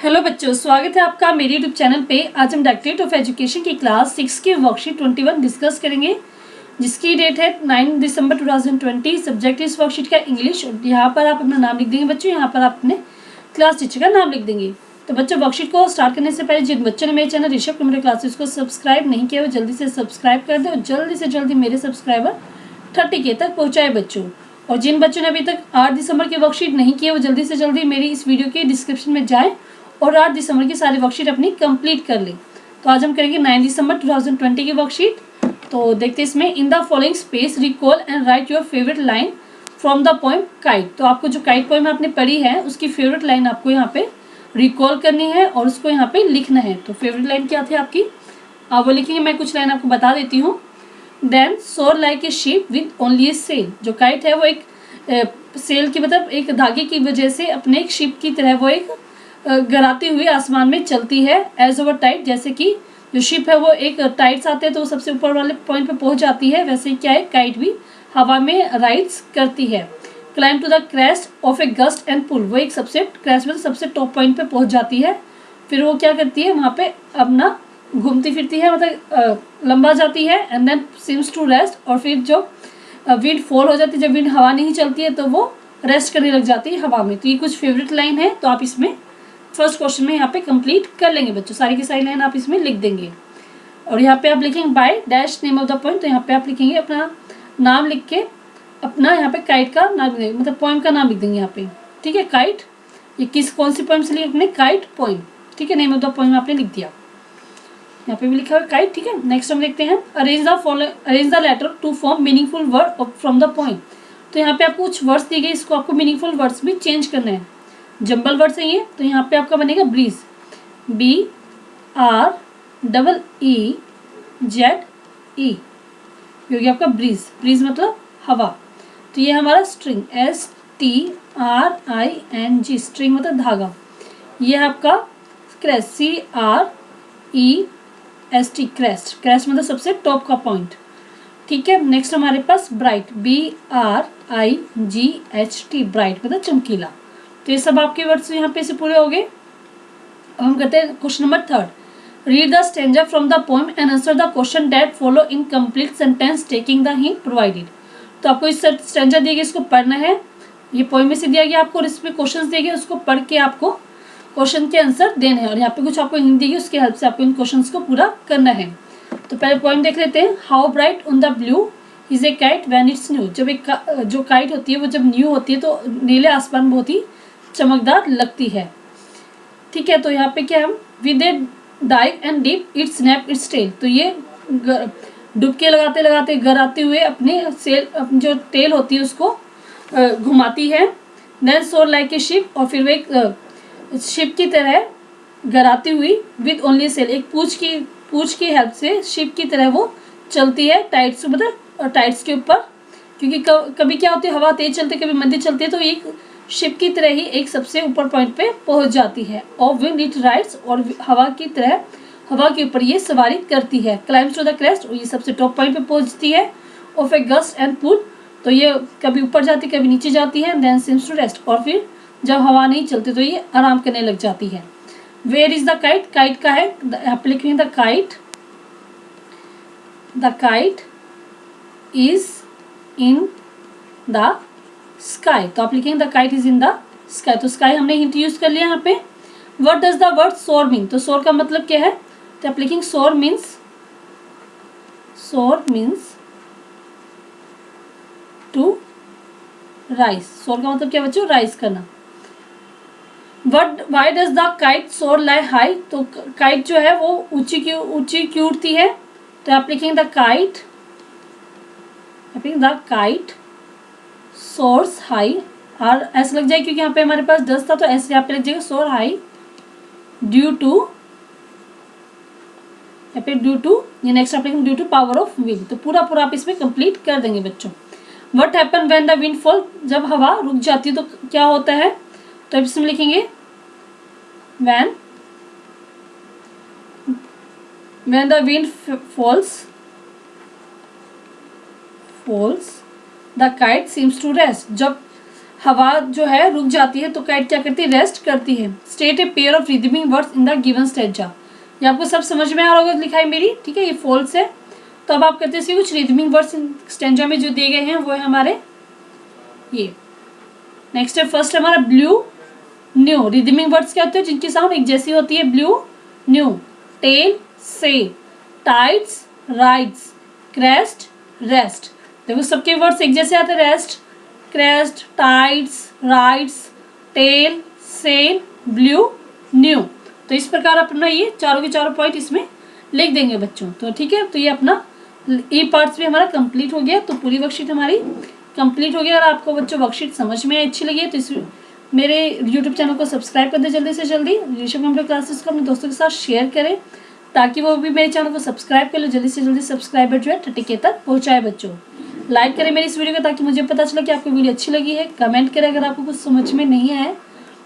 Hello बच्चों, स्वागत है आपका मेरे यूट्यूब चैनल पे। आज हम डायरेक्टरेट ऑफ एजुकेशन की क्लास 6 की वर्कशीट 21 डिस्कस करेंगे, जिसकी डेट है 9 दिसंबर 2020। सब्जेक्ट इस वर्कशीट का इंग्लिश। और यहाँ पर आप अपना नाम लिख देंगे बच्चों। यहाँ पर आप अपने क्लास टीचर का नाम लिख देंगे। तो बच्चों, वर्कशीट को स्टार्ट करने से पहले जिन बच्चों ने मेरे चैनल ऋषभ कुमार क्लासेस को सब्सक्राइब नहीं किया वो जल्दी से सब्सक्राइब कर दे और जल्दी से जल्दी मेरे सब्सक्राइबर 30K तक पहुँचाए बच्चों। और जिन बच्चों ने अभी तक 8 दिसंबर की वर्कशीट नहीं की है वो जल्दी से जल्दी मेरी इस वीडियो के डिस्क्रिप्शन में जाएं और 8 दिसंबर की सारी वर्कशीट अपनी कंप्लीट कर लें। तो आज हम करेंगे 9 दिसंबर 2020 की वर्कशीट। तो देखते हैं इसमें in the following space recall and right your favourite line from the poem kite. तो आपको जो काइट पोएम आपने पढ़ी है उसकी फेवरेट लाइन आपको यहाँ पे रिकॉल करनी है और उसको यहाँ पे लिखना है। तो फेवरेट लाइन क्या थी आपकी, आप वो लिखेंगे। मैं कुछ लाइन आपको बता देती हूँ। Then soar like a ship with only a sail. जो काइट है वो एक सेल की मतलब एक धागे की वजह से अपने एक शिप की तरह वो एक गराती हुई आसमान में चलती है। एज ओवर टाइट, जैसे कि जो शिप है वो एक टाइट्स आते हैं तो वो सबसे ऊपर वाले पॉइंट पे पहुंच जाती है, वैसे ही क्या है काइट भी हवा में राइड्स करती है। Climb to the crest of a gust and pull. वो एक सबसे क्रेस्ट में सबसे टॉप पॉइंट पे पहुंच जाती है। फिर वो क्या करती है, वहाँ पे अपना घूमती फिरती है, मतलब लंबा जाती है। And then seems to rest. और फिर जो विंड फॉल हो जाती है, जब विंड हवा नहीं चलती है तो वो रेस्ट करने लग जाती है हवा में। तो ये कुछ फेवरेट लाइन है। तो आप इसमें फर्स्ट क्वेश्चन में यहाँ पे कंप्लीट कर लेंगे बच्चों। सारी की सारी लाइन आप इसमें लिख देंगे। और यहाँ पे आप लिखेंगे by dash name of the point. तो यहाँ पे आप लिखेंगे अपना नाम लिख के अपना यहाँ पे काइट का नाम लिख देंगे, मतलब पोएम का नाम लिख देंगे यहाँ पे। ठीक है, काइट ये कौन सी पोएम से लिखने, काइट पोएम। ठीक है, नेम ऑफ द पोएम आपने लिख दिया। यहाँ पे भी लिखा हुआ काइट। ठीक है, नेक्स्ट हम देखते हैं arrange the letter to form meaningful word from the poem. तो यहाँ पे आपको कुछ वर्ड्स दिए गए, इसको आपको मीनिंगफुल वर्ड्स भी चेंज करना है। जंबल वर्ड्स है ये। तो यहाँ पे आपका बनेगा ब्रीज, BREEZE, क्योंकि आपका ब्रीज, ब्रीज मतलब हवा। तो ये हमारा स्ट्रिंग, STRING, स्ट्रिंग मतलब धागा। ये आपका क्रेस्ट, CREST, क्रेस्ट, क्रेस्ट मतलब सबसे टॉप का पॉइंट। ठीक है, नेक्स्ट हमारे पास ब्राइट, BRIGHT, ब्राइट मतलब चमकीला। तो ये सब आपके वर्ड्स यहाँ पे से पूरे हो गए। अब हम करते हैं question number 3। Read the stanza from the poem and answer the question that follow in complete sentence taking the hint provided. तो आपको इस स्टेंजा दिया गया, इसको पढ़ना है। ये पोएम में से दिया गया आपको और इसमें क्वेश्चन दिए गए, उसको पढ़ के आपको क्वेश्चन के आंसर देने हैं। और यहाँ पे कुछ आपको हिंट दी गई, उसकी हेल्प से आपको इन क्वेश्चन को पूरा करना है। तो पहले पोएम देख लेते हैं। How bright on the blue is a kite when it's new. जब एक जो काइट होती है वो जब न्यू होती है तो नीले आसमान बहुत ही चमकदार लगती है। ठीक है, तो यहाँ पे क्या हम with a dive and deep it snap its tail. तो ये डुबके लगाते लगाते गराते हुए अपने अपनी जो टेल होती है उसको घुमाती है। Then soar like a ship, और फिर वो एक शिप की तरह गराती हुई विद ओनली सेल, एक पूंछ की हेल्प से शिप की तरह वो चलती है टाइट्स, मतलब टाइट्स के ऊपर। क्योंकि कभी क्या होती है, हवा तेज चलती है, कभी मंदी चलती है, तो एक शिप की तरह ही एक सबसे ऊपर पॉइंट पे पहुंच जाती है। और विंड इट राइड्स, और हवा की तरह हवा के ऊपर ये सवारी करती है। क्लाइम्स टू द क्रेस्ट, और ये सबसे टॉप पॉइंट पे पहुंचती है। Of a gust and pull, तो ये कभी ऊपर जाती है कभी नीचे जाती है। देन सिम्स टू रेस्ट, और फिर जब हवा नहीं चलती तो ये आराम करने लग जाती है। Where is the kite, kite का है, यहाँ पे लिखेंगे the kite is in the sky. तो आप लिखेंगे the kite is in the sky. तो स्काई हमने हिंट यूज कर लिया यहाँ पे। What does the word soar mean. तो सोर का मतलब क्या है, तो आप लिखेंगे सोर मीन्स टू राइज। सोर का मतलब क्या बच्चों, राइज करना। व्हाई डज द काइट सोर लाई हाई। तो काइट जो है वो ऊंची क्यों उड़ती है। तो आप लिखेंगे द काइट सोर्स हाई, और ऐसे लग जाएगा क्योंकि यहाँ पे हमारे पास डस था, तो ऐसे यहाँ पे लग जाएगा सोर हाई ड्यू टू ये नेक्स्ट आप लिखेंगे due to power of wind. तो पूरा आप इसमें कंप्लीट कर देंगे बच्चों। What happen when the wind fall, जब हवा रुक जाती है तो क्या होता है। तो अब इसमें लिखेंगे when the wind falls the kite seems to rest. जब हवा जो है रुक जाती है तो कैट क्या करती है, रेस्ट करती है। State a pair of rhyming words in the given stanza. ये आपको सब समझ में आ रहा होगा लिखाई मेरी, ठीक है, ये फॉल्स है। तो अब आप करते हैं कुछ रिदमिंग वर्ड्स स्टेंजा में जो दिए गए हैं वो है हमारे ये। नेक्स्ट है फर्स्ट हमारा ब्लू न्यू। रिदमिंग वर्ड्स क्या होते हैं जिनकी साउंड एक जैसी होती है, ब्लू न्यू। टेल से, टाइड्स राइड्स, क्रेस्ट रेस्ट। देखो सबके वर्ड्स एक जैसे आते हैं, rest, crest, tides, rides, tail, sail, blue, new. तो इस प्रकार अपना ये चारों के चारों पॉइंट इसमें लिख देंगे बच्चों। तो ठीक है, तो ये अपना ई पार्ट्स भी हमारा कंप्लीट हो गया। तो पूरी वर्कशीट हमारी कंप्लीट हो गया। अगर आपको बच्चों वर्कशीट समझ में अच्छी लगी है तो इस मेरे यूट्यूब चैनल को सब्सक्राइब कर दे जल्दी से जल्दी। ऋषभ कंप्यूटर क्लासेस को अपने दोस्तों के साथ शेयर करें ताकि वो भी मेरे चैनल को सब्सक्राइब कर लो। जल्दी से जल्दी सब्सक्राइबर जो है 30K तक पहुँचाए बच्चों। लाइक करें मेरी इस वीडियो को ताकि मुझे पता चले कि आपको वीडियो अच्छी लगी है। कमेंट करें अगर आपको कुछ समझ में नहीं आया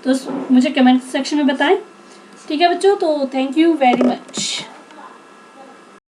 तो मुझे कमेंट सेक्शन में बताएं। ठीक है बच्चों, तो थैंक यू वेरी मच।